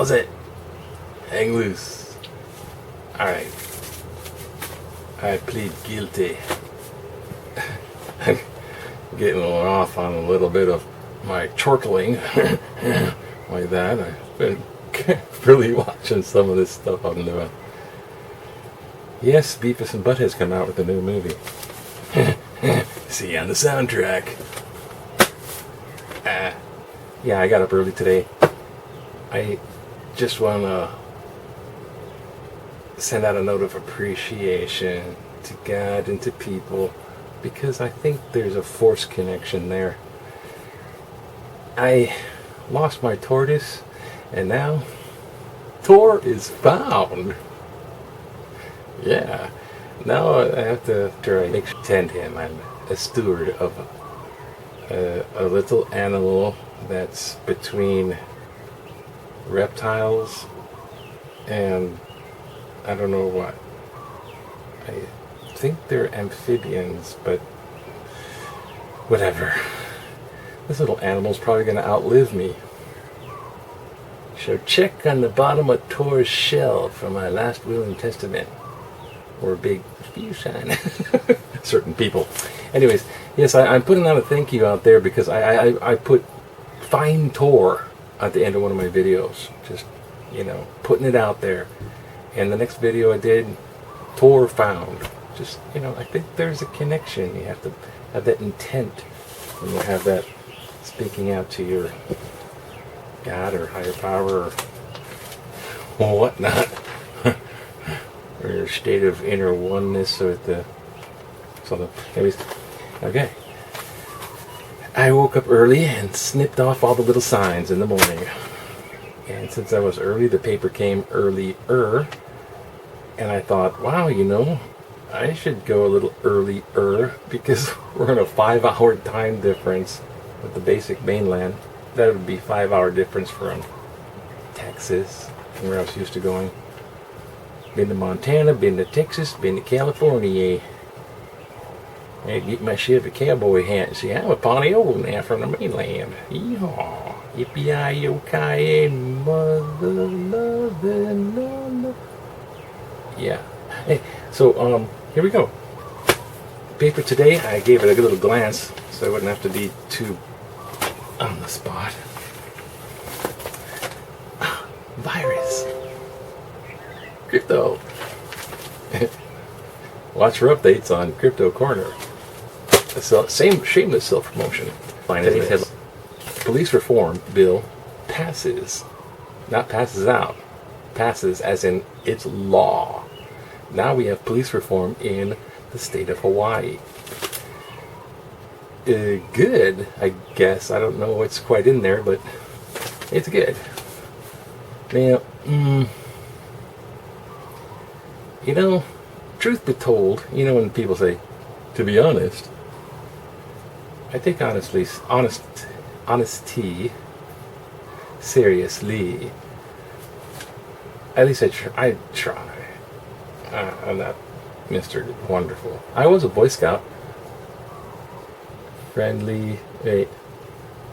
How's it? Hang loose. Alright. I plead guilty. I'm getting off on a little bit of my chortling. Like that. I've been really watching some of this stuff I'm doing. Yes, Beavis and Butthead's come out with a new movie. See you on the soundtrack. Yeah, I got up early today. I just want to send out a note of appreciation to God and to people, because I think there's a force connection there. I lost my tortoise, and now Tor is found. Yeah, now I have to try to tend him. I'm a steward of a little animal that's between reptiles and I don't know what. I think they're amphibians, but whatever. This little animal's probably going to outlive me. So check on the bottom of Tor's shell for my last will and testament. Or a big few sign. Certain people. Anyways, yes, I'm putting out a thank you out there because I put Find Tor at the end of one of my videos. Just, putting it out there. And the next video I did, Tor found. Just, I think there's a connection. You have to have that intent when you have that speaking out to your God or higher power or whatnot. Or your state of inner oneness or something. Anyways, okay. I woke up early and snipped off all the little signs in the morning. And since I was early, the paper came earlier. And I thought, wow, I should go a little earlier because we're in a 5-hour time difference with the basic mainland. That would be 5-hour difference from Texas, where I was used to going. Been to Montana, been to Texas, been to California. I get my Chevy cowboy hat and see I'm a Ponyo now from the mainland. Yeehaw. Yippee-yi-yo-ki-yay, mother loving. Yeah. Hey, so here we go. Paper today, I gave it a little glance so I wouldn't have to be too on the spot. Virus. Crypto. Watch for updates on Crypto Corner. Same shameless self-promotion. Today's headline. Police reform bill passes. Not passes out. Passes as in it's law. Now we have police reform in the state of Hawaii. Good, I guess. I don't know what's quite in there, but it's good. Now, truth be told, when people say, to be honest, I take honesty seriously. At least I try. I'm not Mr. Wonderful. I was a Boy Scout. Friendly,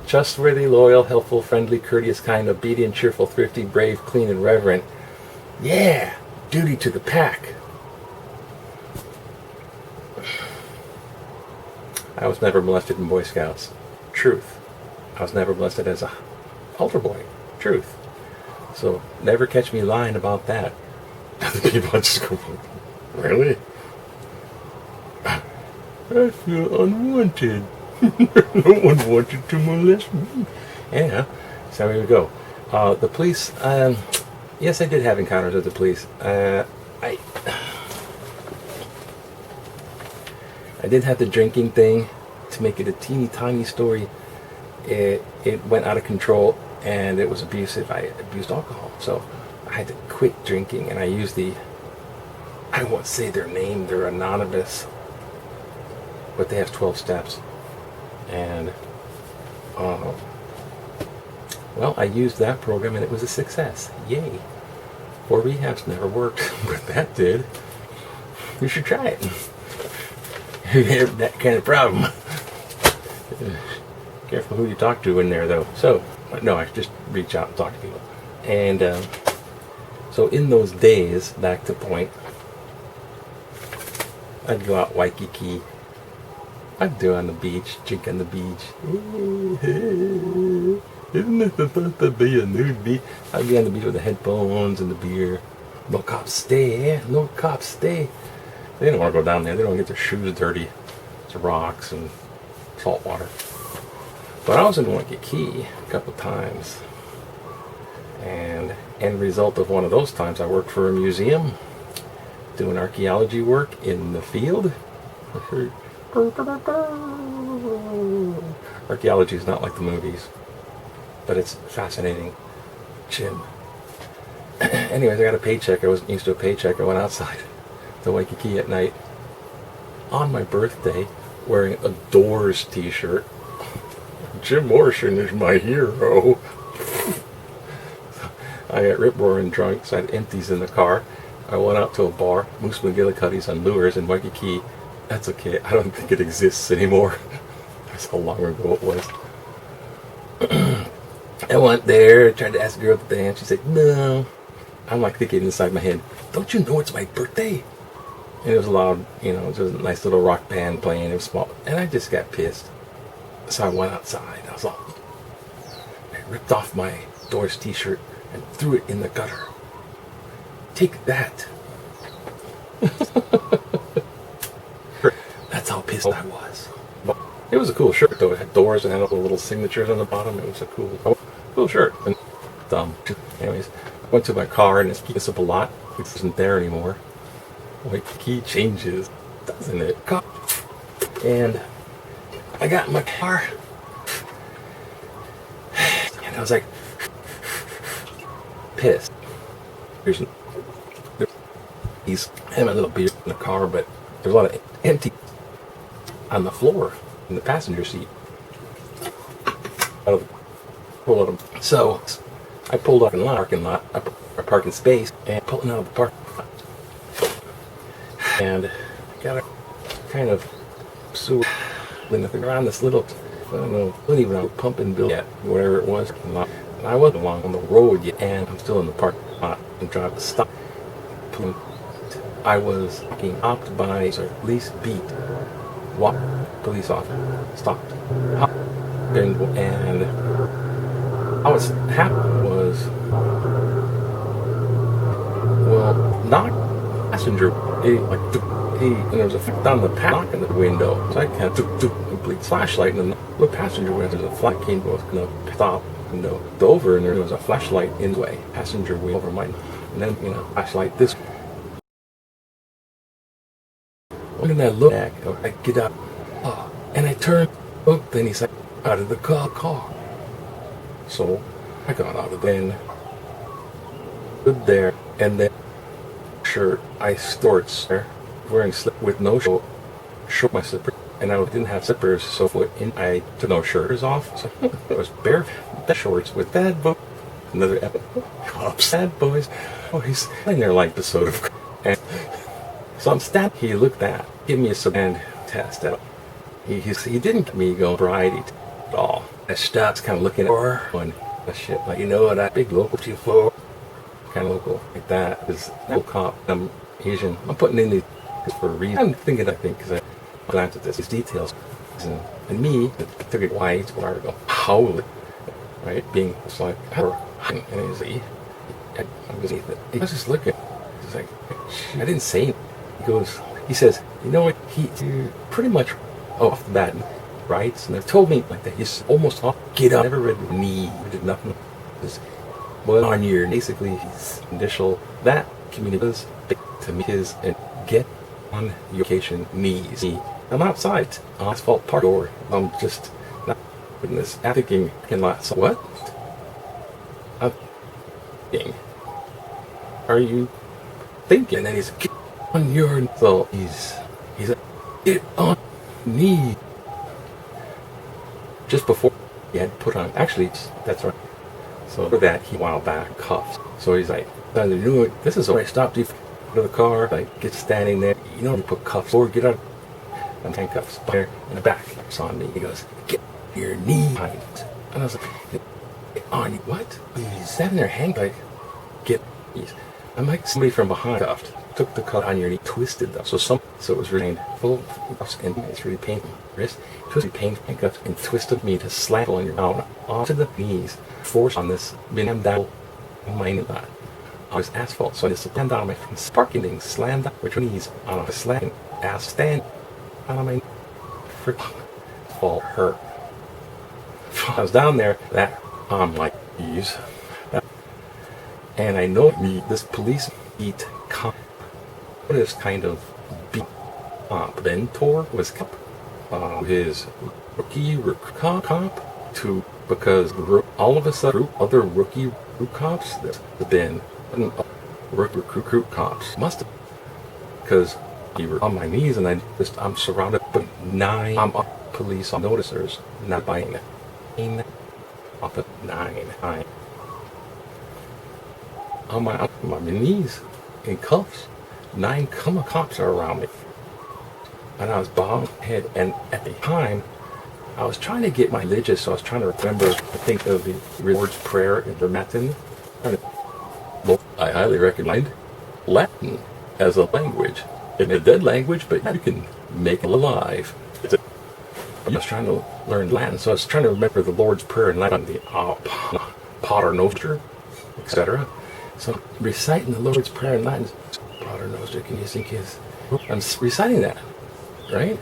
trustworthy, loyal, helpful, friendly, courteous, kind, obedient, cheerful, thrifty, brave, clean, and reverent. Yeah, duty to the pack. I was never molested in Boy Scouts. Truth. I was never molested as a altar boy. Truth. So never catch me lying about that. The people just go, really? I feel unwanted. No one wanted to molest me. Anyhow, so here we go. The police, yes, I did have encounters with the police. I did have the drinking thing. To make it a teeny tiny story, it went out of control and it was abusive. I abused alcohol, so I had to quit drinking, and I used I won't say their name, they're anonymous, but they have 12 steps. And I used that program and it was a success. Yay. 4 rehabs never worked, but that did. You should try it. You have that kind of problem. Careful who you talk to in there, though. So, no, I just reach out and talk to people. And so in those days, back to point, I'd go out Waikiki. I'd do on the beach, drink on the beach. Isn't it supposed to be a nude beach? I'd be on the beach with the headphones and the beer. No cops stay, no cops stay. They don't want to go down there. They don't get their shoes dirty. It's rocks and salt water. But I was in Waikiki a couple times. And end result of one of those times, I worked for a museum doing archaeology work in the field. Archaeology is not like the movies, but it's fascinating. Jim. Anyways, I got a paycheck. I wasn't used to a paycheck. I went outside to Waikiki at night on my birthday wearing a Doors t-shirt. Jim Morrison is my hero. I got rip-roaring drunk, so I had empties in the car. I went out to a bar, Moose McGillicuddy's on Lures in Waikiki. That's okay. I don't think it exists anymore. That's how long ago it was. I went there, tried to ask a girl to dance. She said, no. I'm like thinking inside my head, don't you know it's my birthday? And it was loud, it was a nice little rock band playing. It was small. And I just got pissed. So I went outside. I ripped off my Doors t-shirt and threw it in the gutter. Take that. That's how pissed I was. It was a cool shirt though. It had Doors and had all the little signatures on the bottom. It was a cool shirt. And anyways, I went to my car and it's up a lot. It isn't there anymore. Waikiki changes, doesn't it? And I got in my car and I was like pissed. He's having a little beer in the car, but there's a lot of empty on the floor in the passenger seat. So I pulled up in the parking lot, a parking space, and pulling out of the parking lot. And got a kind of sewer around this little, I don't know, wasn't even a pumping bill yet, whatever it was. And I wasn't along on the road yet, and I'm still in the parking lot and driving to stop. I was being stopped by a police beat. What police officer stopped. And how it happened was, well, not passenger. And there was a effect on the knock in the window. So I kind of complete flashlight, and then the passenger window, there's a flight came was going to stop window over, and there was a flashlight in the way, passenger window over mine, and then flashlight this. And I look back, I get up, and I turn. Oh, then he's like out of the car. So I got out of there, stood there, and then shirt I stored there, wearing slip with no shirt, shook my slipper, and I didn't have slippers, so I took no shirts off. So it was bare shorts with bad boys. Another cops, bad boys. Oh, he's in there like episode of. And so I'm stabbed. He looked at, give me a and test out. He didn't get me go variety at all. I stopped kind of looking at her going, shit, like, what I big local to you for? Kind of local like that is local cop. I'm Asian. I'm putting in these for a reason. I think because I glanced at these details. And me, it took it white a while ago, howling, right? Being just like, and he's like, I was just looking. He's like, I didn't say anything. He says, you know what? He pretty much off the bat writes, and they told me like that. He's almost off. Get up. Never read me. Did nothing. Well, on your basically his initial that community was to me his and get on your vacation knees. I'm outside on asphalt park door. I'm just not putting this. I'm thinking in lots. What? I'm thinking. Are you thinking? And then he's get on your. So he's like, get on knee. Just before he had put on. Actually, that's right. So for that, he a while back cuffed. So he's like, this is where I stopped you out of the car. Like, get standing there. You put cuffs or get out. And handcuffs there in the back. It's on me. He goes, get your knee behind. And I was like, on you. What? He's sat in their hand like, get these. I'm like somebody from behind cuffed, took the cuff on your knee, twisted them. So it was really full of and it's really painful. Wrist, twisted painful handcuffs and twisted me to slap on your down onto the knees, force on this being down on my knee on this asphalt. So I just slammed down on my sparking thing, slammed down with your knees on a slapping ass stand on my frick fall hurt. I was down there that like these. And I know this police beat cop. This kind of beat mentor was his rookie cop to because all of a sudden other rookie cops that have been recruit cops must have because you were on my knees and I'm surrounded by 9 police noticers not by 9 off of 9. On my knees in cuffs. 9 cops are around me. And I was bowed head, and at the time, I was trying to get my religious, so I was trying to remember, I think of the Lord's Prayer in the Latin. I highly recommend Latin as a language. It's a dead language, but you can make it alive. I was trying to learn Latin, so I was trying to remember the Lord's Prayer in Latin, the Pater Noster, etc. So I'm reciting the Lord's Prayer in Latin. Pater Noster, can you sing his? I'm reciting that, right?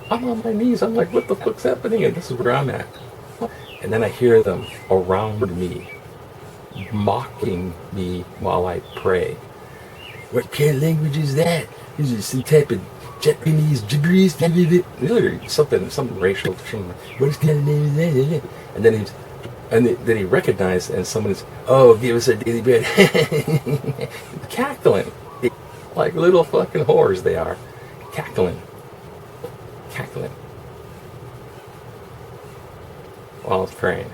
I'm on my knees. I'm like, what the fuck's happening? And this is where I'm at. And then I hear them around me, mocking me while I pray. What kind of language is that? Is it some type of Japanese gibberish? Something racial. What is kind of name is that? And then he recognized, and someone is, oh, give us a daily bread. Cackling. Like little fucking whores they are. Cackling. While I was praying.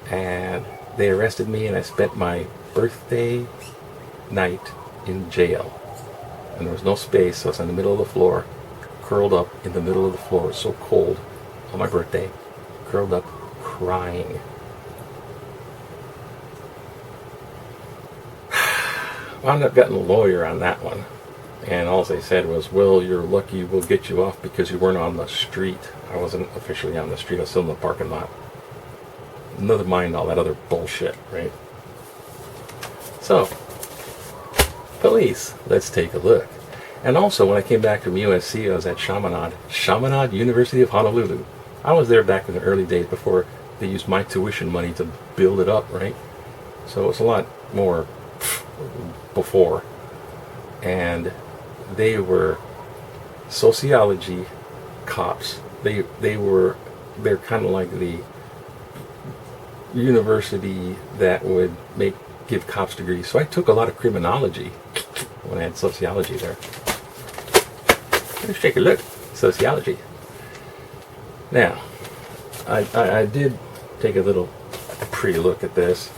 And they arrested me, and I spent my birthday night in jail. And there was no space, so I was in the middle of the floor, curled up in the middle of the floor. It was so cold on my birthday. Curled up, crying. Wound up getting a lawyer on that one. And all they said was, well, you're lucky we'll get you off because you weren't on the street. I wasn't officially on the street. I was still in the parking lot. Never mind all that other bullshit, right? So, police, let's take a look. And also, when I came back from USC, I was at Chaminade University of Honolulu. I was there back in the early days before they used my tuition money to build it up, right? So it was a lot more before. And they were sociology cops. They're kind of like the university that would give cops degrees. So I took a lot of criminology when I had sociology there. Let's take a look. Sociology. Now, I did take a little pre-look at this.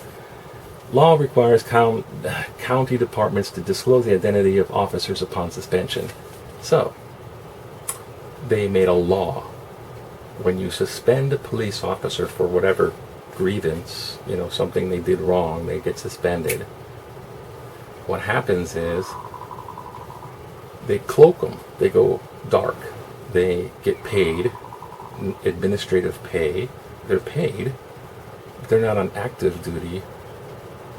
Law requires county departments to disclose the identity of officers upon suspension. So, they made a law. When you suspend a police officer for whatever grievance, something they did wrong, they get suspended. What happens is, they cloak them. They go dark. They get paid, administrative pay. They're paid. They're not on active duty.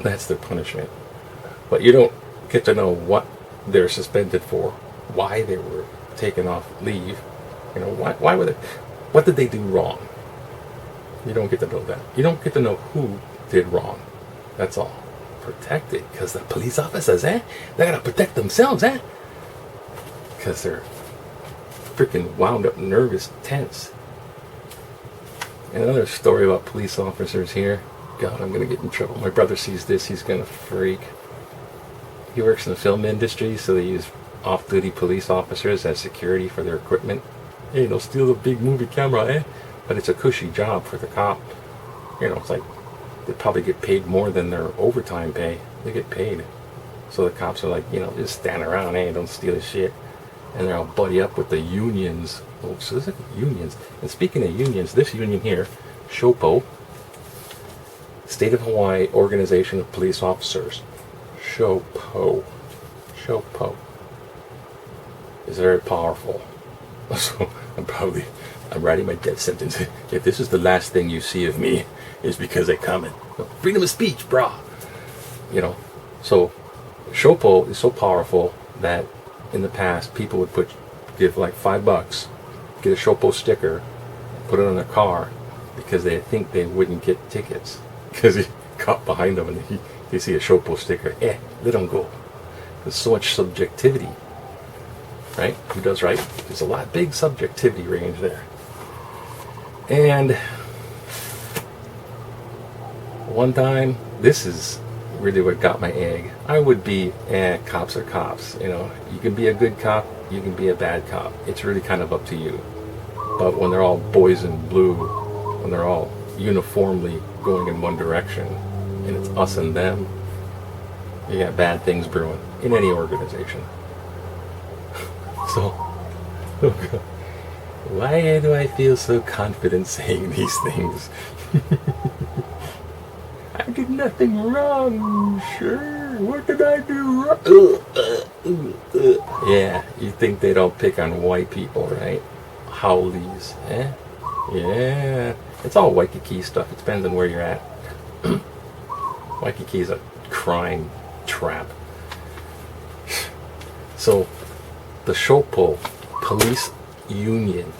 That's their punishment. But you don't get to know what they're suspended for, why they were taken off leave. Why were they? What did they do wrong? You don't get to know that. You don't get to know who did wrong. That's all. Protected, because the police officers, they gotta protect themselves, because they're freaking wound up, nervous, tense. And another story about police officers here. God, I'm gonna get in trouble. My brother sees this, he's gonna freak. He works in the film industry, so they use off-duty police officers as security for their equipment. Hey, they'll steal the big movie camera, But it's a cushy job for the cop. It's like they probably get paid more than their overtime pay. They get paid. So the cops are like, just stand around, don't steal his shit. And they're all buddy up with the unions. Oh, so there's like unions. And speaking of unions, this union here, SHOPO, State of Hawaii Organization of Police Officers, SHOPO. SHOPO is very powerful. So I'm writing my death sentence. If this is the last thing you see of me, it's because I comment. Freedom of speech, brah. You know, so SHOPO is so powerful that in the past people would give like $5, get a SHOPO sticker, put it on their car because they think they wouldn't get tickets because he caught behind them and they see a SHOPO sticker. Let them go. There's so much subjectivity, right? Who does right? There's a big subjectivity range there. And one time, this is really what got my egg. I would be, cops are cops. You know, you can be a good cop, you can be a bad cop. It's really kind of up to you. But when they're all boys in blue, when they're all uniformly going in one direction, and it's us and them, you got bad things brewing in any organization. So, oh God. Why do I feel so confident saying these things? I did nothing wrong, sure. What did I do wrong? Yeah, you think they don't pick on white people, right? Howlies, eh? Yeah, it's all Waikiki stuff. It depends on where you're at. Waikiki is a crime trap. So, the SHOPO police union,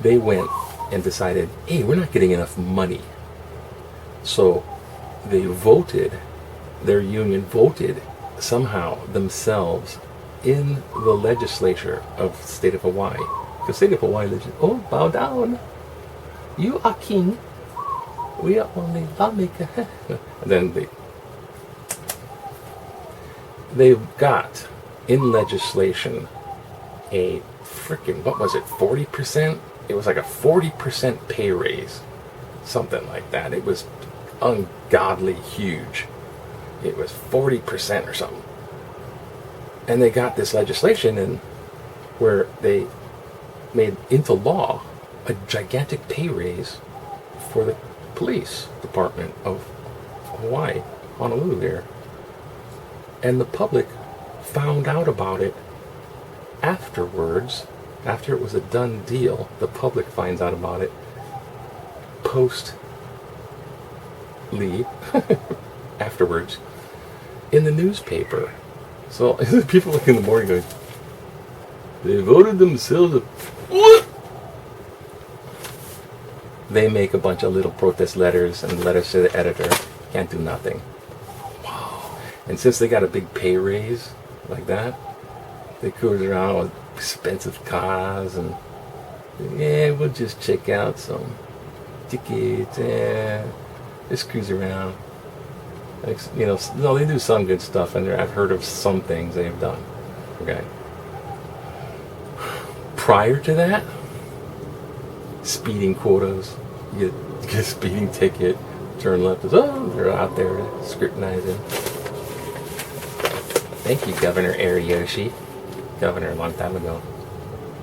they went and decided, hey, we're not getting enough money. So they voted, their union voted somehow themselves in the legislature of the state of Hawaii. The state of Hawaii bow down. You are king. We are only lawmaker. And then they got in legislation a freaking, what was it, 40%? It was like a 40% pay raise. Something like that. It was ungodly huge. It was 40% or something. And they got this legislation in where they made into law a gigantic pay raise for the police department of Hawaii, Honolulu there. And the public found out about it afterwards. After it was a done deal, the public finds out about it post-leave, afterwards, in the newspaper. So people look in the morning going, they voted themselves. What? They make a bunch of little protest letters and letters to the editor. Can't do nothing. Wow. And since they got a big pay raise like that, they cruise around with expensive cars and we'll just check out some tickets and just cruise around. You know, no, they do some good stuff, and I've heard of some things they've done. Okay. Prior to that, speeding quotas. You get a speeding ticket, turn left. They're out there scrutinizing. Thank you, Governor Ariyoshi. Governor a long time ago.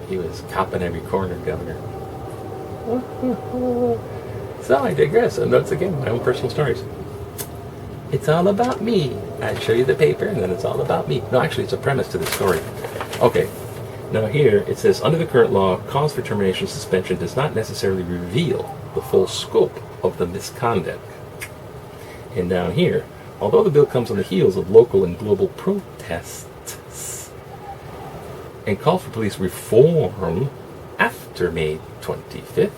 He was copping every corner, Governor. So I digress. And once again, my own personal stories. It's all about me. I show you the paper, and then it's all about me. No, actually, it's a premise to this story. Okay. Now here, it says, under the current law, cause for termination suspension does not necessarily reveal the full scope of the misconduct. And down here, although the bill comes on the heels of local and global protests and call for police reform after May 25th,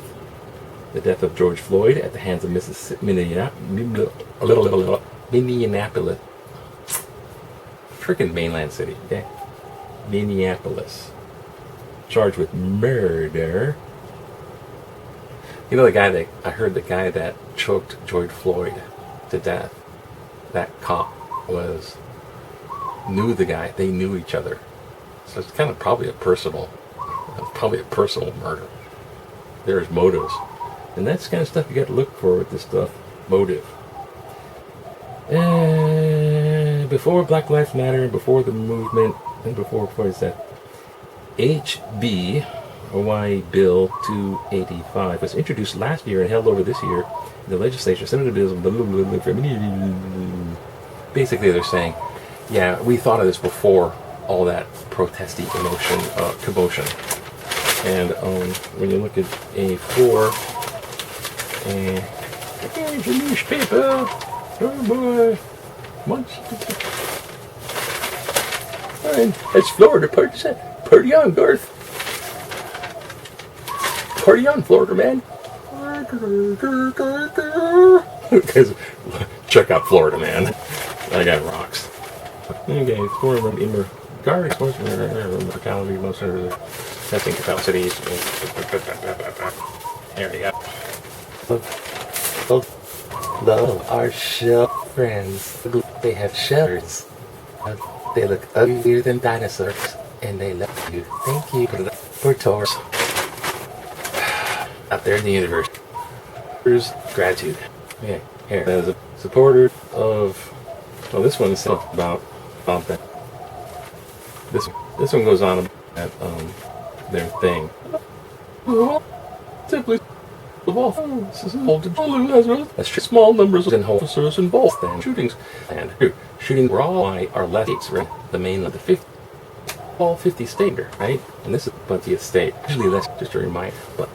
the death of George Floyd at the hands of Minneapolis, freaking mainland city, okay? Minneapolis, charged with murder. You know I heard the guy that choked George Floyd to death, that cop knew the guy. They knew each other. So it's kind of probably a personal murder. There's motives. And that's the kind of stuff you got to look for with this stuff. Motive. Before Black Lives Matter, before the movement, and before is that HB Hawaii Bill 285 was introduced last year and held over this year. the legislature submitted bills. Basically, they're saying, yeah, we thought of this before all that protesty emotion, commotion. And when you look at A4, and here's your newspaper. Oh boy, and it's Florida. Party on, Garth. Party on, Florida, man. Because check out Florida, man. That guy rocks. Okay, Florida in regard mortality, most of the testing capacities. There we go. Love our shell friends. They have shells. They look uglier than dinosaurs, and they love you. Thank you for tours out there in the universe. Here's gratitude. Okay, here. As a supporter of, well, this one's about that. This one goes on about their thing. Simply. That's just small numbers of officers involved in shootings. And shooting were all are less states, right? The mainland, all 50 states, right? And this is the 20th state. Usually that's just a reminder, but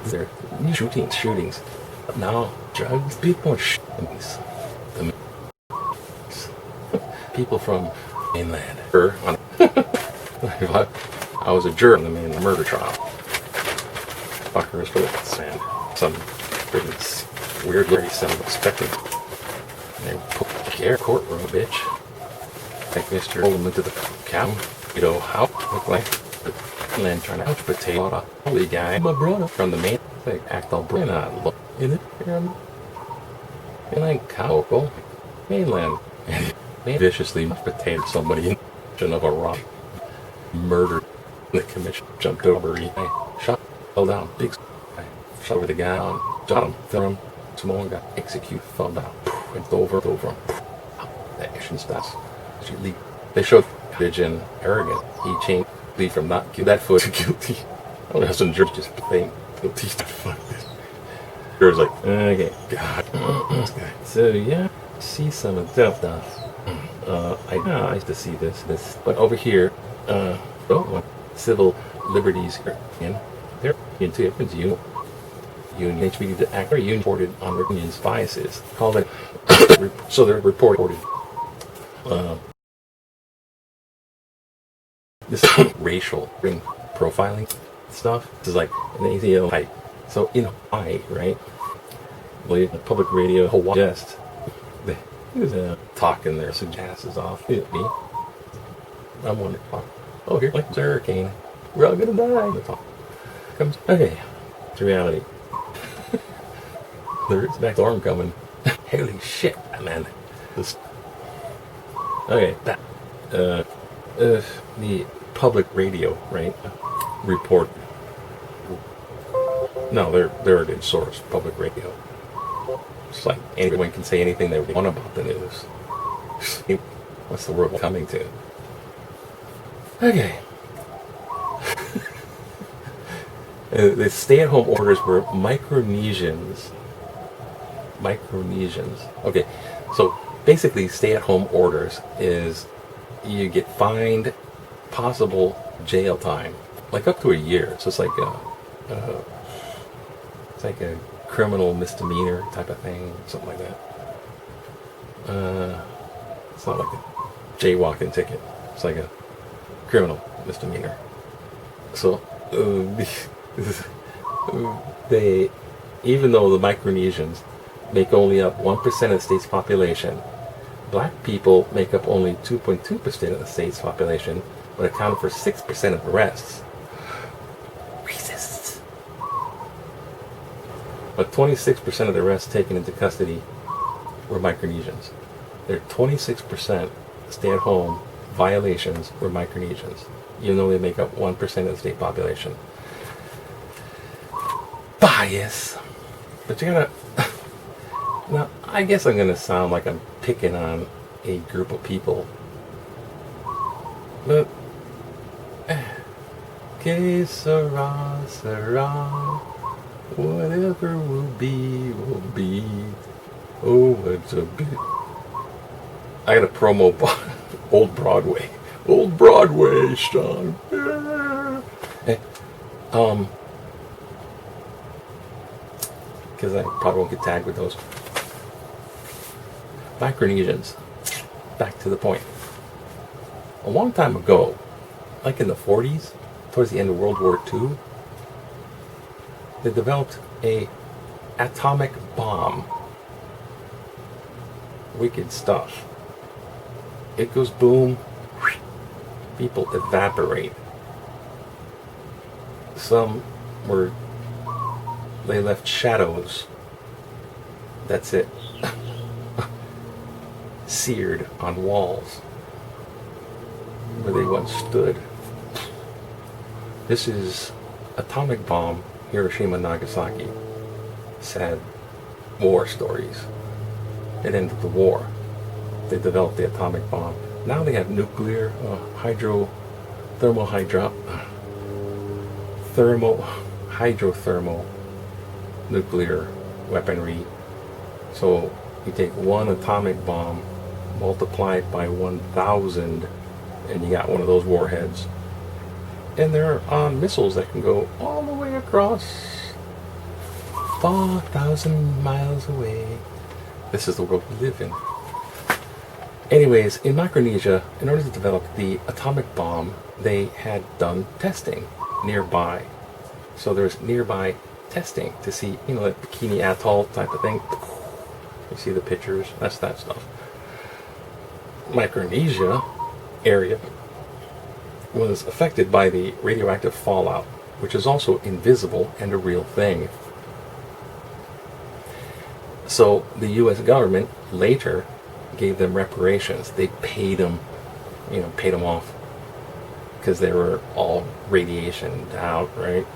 there are shootings. Now, drugs, people shootings. People from mainland. I was a juror in the mainland murder trial. Fuckers for and some freaking weird lady sound expecting. They put the courtroom, bitch. Like Mr. Hold him into the cow. You know how look like the land trying to couch potato. Holy guy, my brother from the main thing. Act all brain on look in it. And like cow go mainland. And they viciously potato somebody in of a rock. Murdered. The commission jumped over. He shot. Fell down, big guy, shot over the guy on, shot him, fell him, small guy, execute, fell down, went over him, that action stops. They showed footage in Oregon. He changed plea from not guilty, that foot to guilty. I don't know, some judge just playing guilty to fuck this. It was like, okay, God, this guy. So yeah, see some of that stuff. I used to see this, but over here, civil liberties in. They're into different union HBD to act union reported on union's biases. Called it so they're reported this racial profiling stuff. This is like an ATL type. So in Hawaii, right? Well, public radio Hawaii just there's talking their asses off. Me. I'm wondering, oh, here like a hurricane. We're all gonna die. Comes okay. It's reality. There's a back storm coming. Holy shit, man. Okay, that the public radio, right? Report. No, they're a good source. Public radio. It's like anyone can say anything they want about the news. What's the world coming to? Okay. The stay-at-home orders were Micronesians. Okay, so basically stay-at-home orders is you get fined, possible jail time, like up to a year. So it's like a criminal misdemeanor type of thing, something like that. It's not like a jaywalking ticket. It's like a criminal misdemeanor. So they, even though the Micronesians make only up 1% of the state's population, black people make up only 2.2% of the state's population, but account for 6% of the rest. Racist. But 26% of the rest taken into custody were Micronesians. There are 26% stay-at-home violations were Micronesians, even though they make up 1% of the state population. Bias. But you gotta... Now, I guess I'm gonna sound like I'm picking on a group of people. But... Que sera, sera. Whatever will be, will be. Oh, it's a bit. I got a promo Old Broadway. Old Broadway, Sean. Hey, because I probably won't get tagged with those. Micronesians. Back to the point. A long time ago, like in the 40s, towards the end of World War II, they developed a atomic bomb. Wicked stuff. It goes boom, people evaporate. Some they left shadows. That's it. Seared on walls where they once stood. This is atomic bomb, Hiroshima, Nagasaki. Sad war stories. It ended the war. They developed the atomic bomb. Now they have nuclear, hydrothermal nuclear weaponry. So you take one atomic bomb, multiply it by 1,000, and you got one of those warheads. And there are missiles that can go all the way across 4,000 miles away. This is the world we live in. Anyways, in Micronesia, in order to develop the atomic bomb, they had done testing nearby. So there's nearby testing to see, like Bikini Atoll type of thing. You see the pictures, that's that stuff. Micronesia area was affected by the radioactive fallout, which is also invisible and a real thing. So the U.S. government later gave them reparations. They paid them off because they were all radiationed out, right?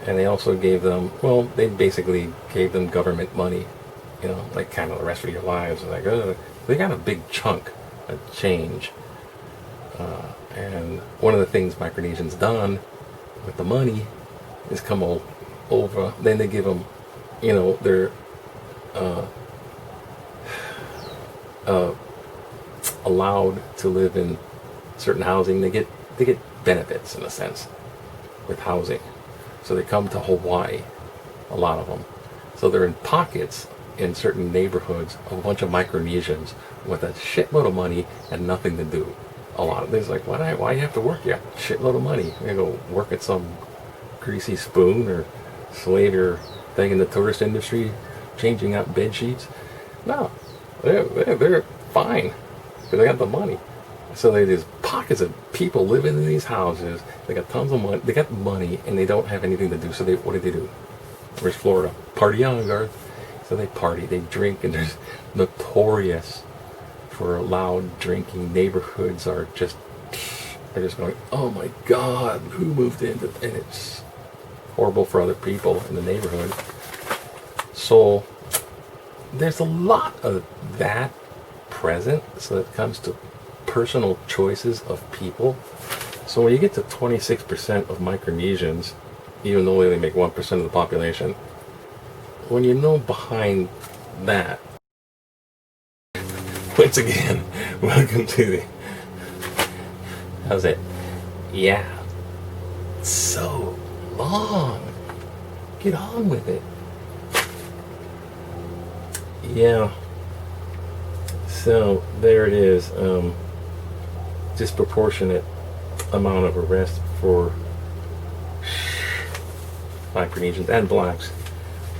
And they also gave them, they basically gave them government money, like kind of the rest of your lives. Like, they got a big chunk of change. And one of the things Micronesians done with the money is come over. Then they give them, their allowed to live in certain housing. They get benefits in a sense with housing. So they come to Hawaii, a lot of them. So they're in pockets in certain neighborhoods of a bunch of Micronesians with a shitload of money and nothing to do. A lot of things like, why you have to work? You got a shitload of money. You go work at some greasy spoon or slave your thing in the tourist industry, changing out bed sheets. No, they're fine because they got the money. So there's pockets of people living in these houses. They got tons of money. They got money, and they don't have anything to do. So what do? Where's Florida? Party on, Garth. So they party, they drink, and there's notorious for loud drinking. Neighborhoods are just, they're just going, oh my God, who moved in? And it's horrible for other people in the neighborhood. So there's a lot of that present. So it comes to personal choices of people. So when you get to 26% of Micronesians, even though they only make 1% of the population, when you know behind that, once again, welcome to the, how's it? Yeah, so long. Get on with it. Yeah. So there it is. Disproportionate amount of arrest for Micronesians and blacks.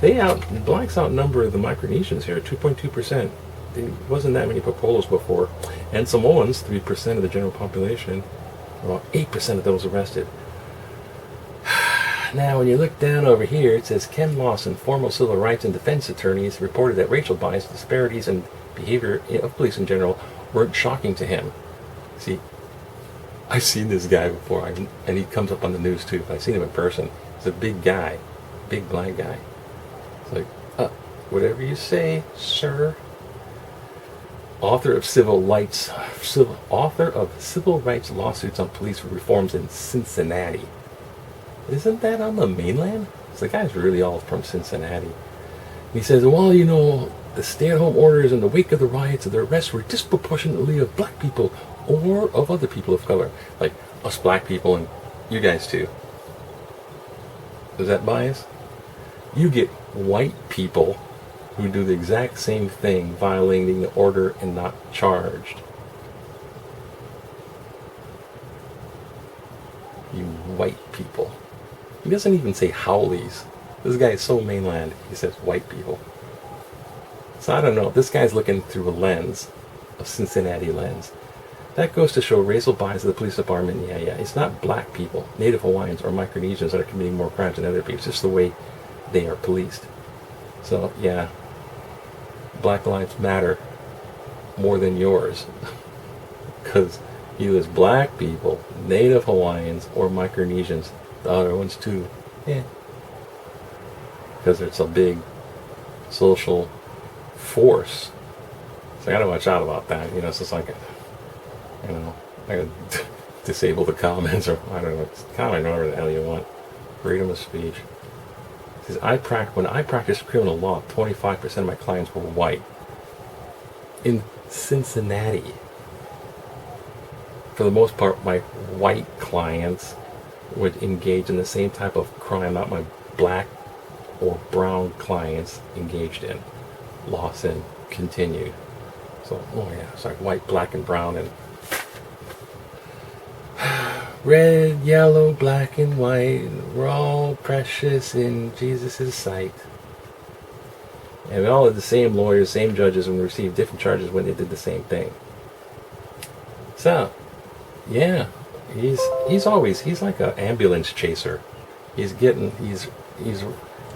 Blacks outnumber the Micronesians here, 2.2%. There wasn't that many Papolos before, and Samoans, 3% of the general population, about 8% of those arrested. Now, when you look down over here, it says Ken Lawson, former civil rights and defense attorneys, reported that racial bias, disparities, and behavior of police in general weren't shocking to him. See, I've seen this guy before, and he comes up on the news too. I've seen him in person. He's a big guy, big black guy. It's like, whatever you say, sir. Author of civil rights lawsuits on police reforms in Cincinnati. Isn't that on the mainland? So the guy's really all from Cincinnati. He says, well, you know, the stay-at-home orders in the wake of the riots and the arrests were disproportionately of black people or of other people of color. Like us black people and you guys too. Is that bias? You get white people who do the exact same thing, violating the order and not charged. You white people. He doesn't even say howlies. This guy is so mainland, he says white people. So I don't know, this guy's looking through a lens, a Cincinnati lens. That goes to show racial bias of the police department. Yeah, it's not black people, Native Hawaiians, or Micronesians that are committing more crimes than other people. It's just the way they are policed. So yeah, Black Lives Matter more than yours. Because you as black people, Native Hawaiians, or Micronesians, the other ones too, yeah. Because it's a big social force. So I gotta watch out about that. You know, it's just like, you know, I gotta disable the comments, or I don't know, comment whatever the hell you want. Freedom of speech. It says, when I practiced criminal law, 25% of my clients were white. In Cincinnati, for the most part, my white clients would engage in the same type of crime that my black or brown clients engaged in. Lawson continued. So, oh yeah, it's like white, black, and brown, and red, yellow, black, and white. We're all precious in Jesus' sight. And we all had the same lawyers, same judges, and we received different charges when they did the same thing. So, yeah, he's like an ambulance chaser. He's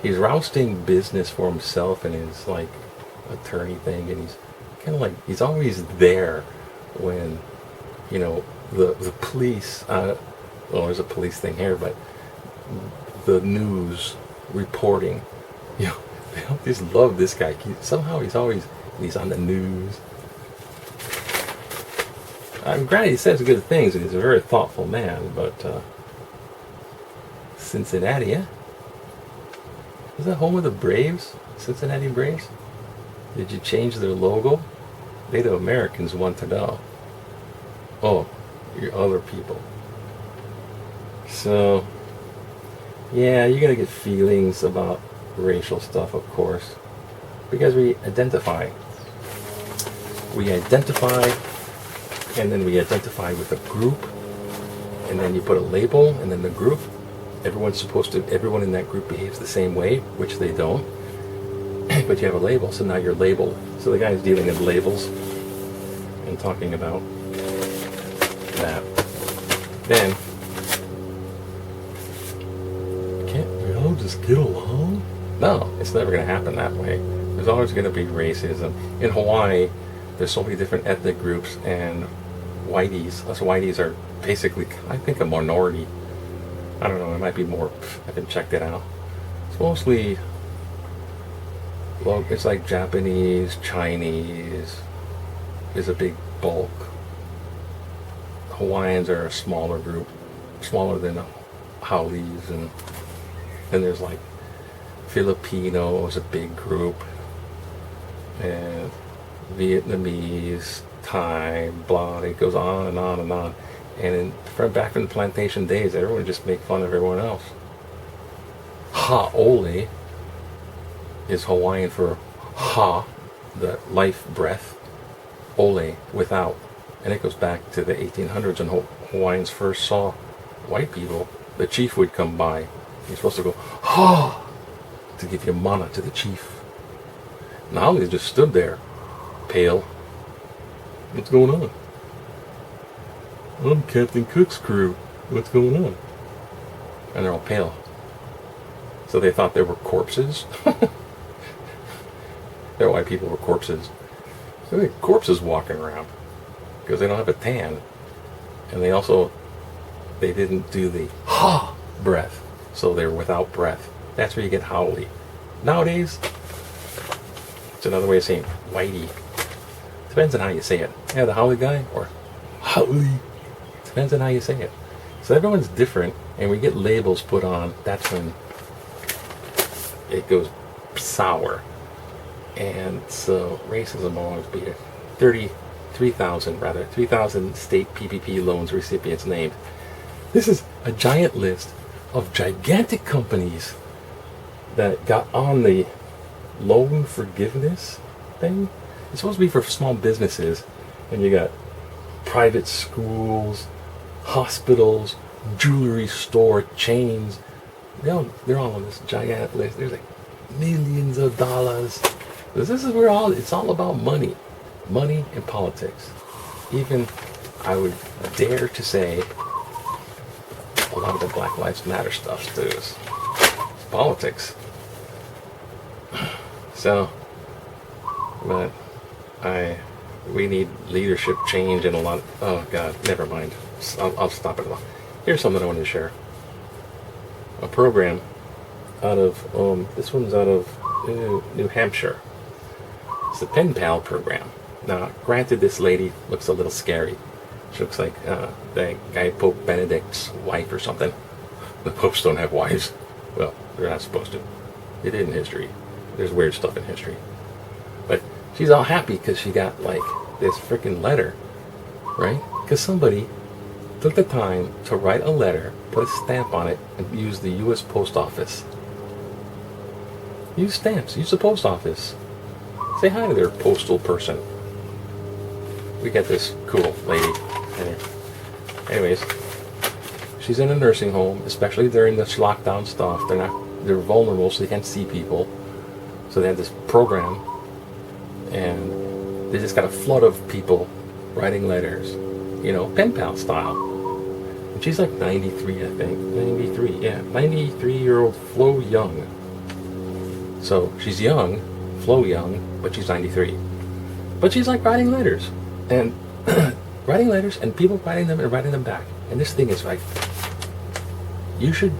rousting business for himself and his like attorney thing, and he's kind of like, he's always there when, you know, the police, well, there's a police thing here, but the news reporting, you know, they always love this guy. Somehow he's on the news. I'm glad he says good things, and he's a very thoughtful man, but Cincinnati, yeah? Is that home of the Braves? Cincinnati Braves? Did you change their logo? Native Americans want to know. Oh, your other people. So, yeah, you're going to get feelings about racial stuff, of course, because we identify. We identify, and then we identify with a group, and then you put a label, and then the group. Everyone in that group behaves the same way, which they don't. But you have a label, so now you're labeled. So the guy is dealing in labels and talking about that. Then, can't we all just get along? No, it's never going to happen that way. There's always going to be racism. In Hawaii, there's so many different ethnic groups, and us whiteys are basically, I think, a minority. I don't know, it might be more, I haven't checked it out. It's mostly, well, it's like Japanese, Chinese is a big bulk. Hawaiians are a smaller group, smaller than Haoles, and then there's like Filipino is a big group, and Vietnamese, Thai, blah, it goes on and on and on. And back in the plantation days, everyone would just make fun of everyone else. Ha'ole is Hawaiian for ha, the life breath, ole, without. And it goes back to the 1800s when Hawaiians first saw white people. The chief would come by. You're supposed to go, ha, to give your mana to the chief. Now they just stood there, pale. What's going on? I'm Captain Cook's crew. What's going on? And they're all pale. So they thought they were corpses. Their white people were corpses. So they had corpses walking around because they don't have a tan. And they didn't do the ha breath. So they're without breath. That's where you get howly. Nowadays, it's another way of saying whitey. Depends on how you say it. Yeah, the howly guy or howly. Depends on how you say it. So everyone's different, and we get labels put on. That's when it goes sour. And so racism will always be 3,000 state PPP loans recipients named. This is a giant list of gigantic companies that got on the loan forgiveness thing. It's supposed to be for small businesses, and you got private schools, hospitals, jewelry store chains. They're all on this giant list. There's like millions of dollars. This is where it's all about money and politics. Even I would dare to say a lot of the Black Lives Matter stuff too is politics. So, but we need leadership change and a lot. Oh God, never mind. I'll stop it. Here's something I wanted to share. A program out of this one's out of New Hampshire. It's the Pen Pal program. Now, granted, this lady looks a little scary. She looks like that guy Pope Benedict's wife or something. The popes don't have wives. Well, they're not supposed to. They did in history. There's weird stuff in history. But she's all happy because she got like this freaking letter, right? Because somebody took the time to write a letter, put a stamp on it, and use the U.S. Post Office. Use stamps. Use the post office. Say hi to their postal person. We got this cool lady. Anyways, she's in a nursing home, especially during this lockdown stuff. They're vulnerable, so they can't see people. So they had this program, and they just got a flood of people writing letters, pen pal style. And she's like 93, I think. 93, yeah. 93-year-old Flo Young. So she's young, Flo Young, but she's 93. But she's like writing letters. And writing letters, and people writing them and writing them back. And this thing is like, you should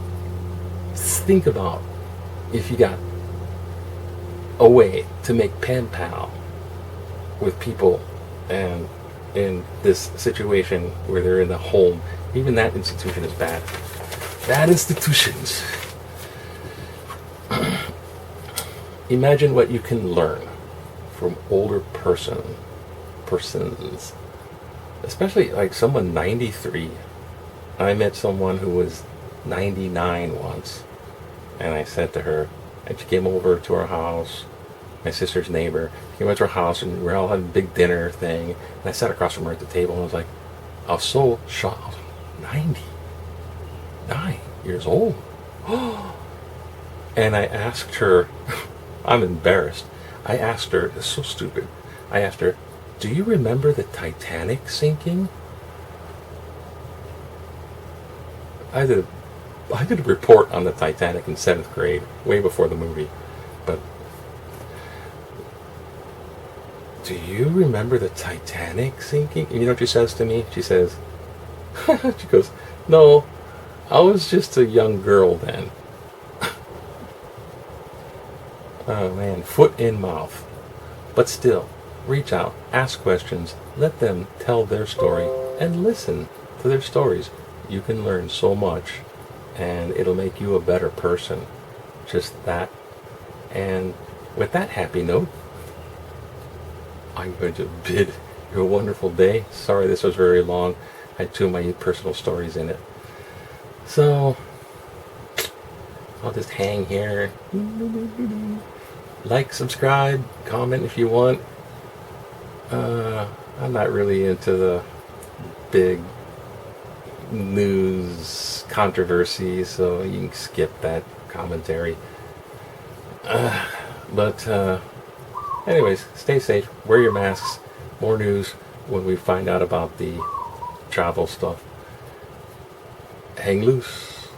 think about if you got a way to make pen pal with people and in this situation where they're in a home. Even that institution is bad. Bad institutions. Imagine what you can learn from older persons, especially like someone 93. I met someone who was 99 once, and I said to her, and she came over to our house, my sister's neighbor, came over to our house, and we were all having a big dinner thing, and I sat across from her at the table, and I was like, I was so shocked. I was like, 99 years old. And I asked her, I'm embarrassed. I asked her, it's so stupid. I asked her, do you remember the Titanic sinking? I did a report on the Titanic in 7th grade, way before the movie. But do you remember the Titanic sinking? And you know what she says to me? She says, she goes, no, I was just a young girl then. Oh man, foot in mouth. But still, reach out, ask questions, let them tell their story, and listen to their stories. You can learn so much, and it'll make you a better person. Just that. And with that happy note, I'm going to bid you a wonderful day. Sorry this was very long. I had 2 of my personal stories in it. So, I'll just hang here. Like, subscribe, comment if you want. I'm not really into the big news controversy, so you can skip that commentary. But anyways, stay safe, wear your masks. More news when we find out about the travel stuff. Hang loose.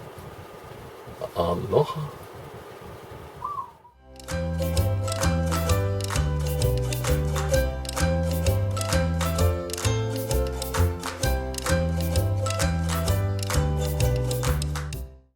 Aloha.